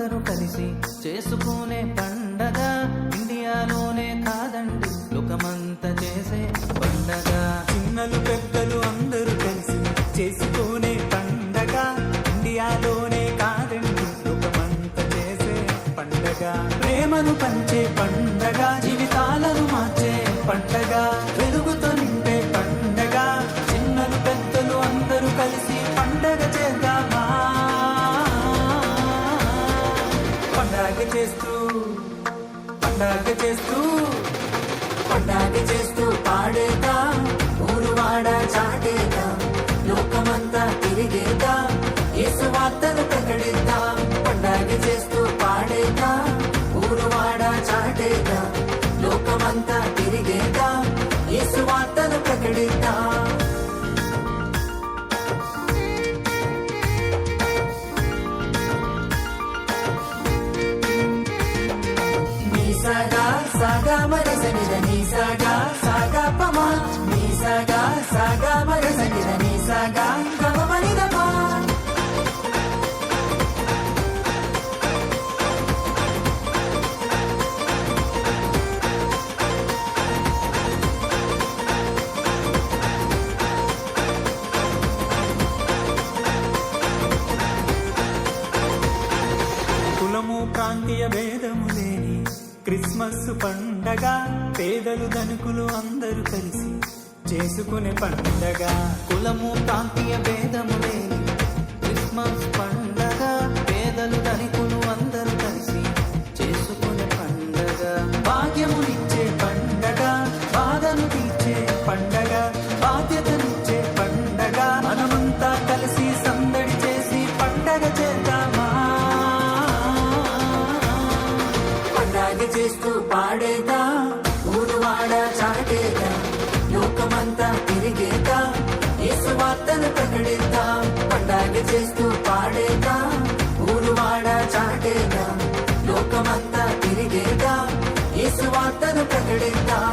అందరూ కలిసి చేసుకునే పండగ ఇండియాలోనే కాదండి లోకమంతా చేసే పండగ. చిన్నలు పెద్దలు అందరూ కలిసి చేసుకునే పండగ ఇండియాలోనే కాదండి లోకమంతా చేసే పండగ. ప్రేమను పంచే పండగ, జీవితాలను మార్చే పండగ, వెలుగుతో నింపే పండగ. చిన్నలు పెద్దలు అందరూ కలిసి పండగ చేద్దామా. పండగ చేస్తూ పండగ చేస్తూ పండగ చేస్తూ పాడేదా, ఊరు వాడ చాటేదా, లోకమంతా తిరిగేదా, యేసు వార్తను ప్రకటిద్దాం. పండగ చేస్తూ పాడేదా, ఊరు వాడ చాటేదా, లోకమంతా తిరిగేదా, యేసు వార్తను ప్రకటిద్దాం. సాగా సాగా మరి సనిద నీ సాగా సాగా పమా, నీ సాగా సాగా మరి సనిద నీ సాగా గమ మనిదమా. కులము ప్రాంతీయ భేదము లేని క్రిస్మస్ పండగ, పేదలు ధనికులు అందరూ కలిసి చేసుకునే పండగ. కులము ప్రాంతీయ భేదము లేని క్రిస్మస్ పండగ, పేదలు ధనికులు అందరూ కలిసి చేసుకునే పండగ. భాగ్యమునిచ్చే పండగ, బాధను తీర్చే పండగ, బాధ్యతనిచ్చే పండగ. మనమంతా కలిసి సందడి చేసి పండగ చేద్దామా. పండగ చేస్తూ పాడేదా, ఊరు వాడ చాటేదా, లోకమంతా తిరిగేదా, యేసు వార్తను ప్రకటిద్దాం. పండగ చేస్తూ పాడేదా, ఊరు వాడ చాటేదా, లోకమంతా తిరిగేదా, యేసు వార్తను ప్రకటిద్దాం.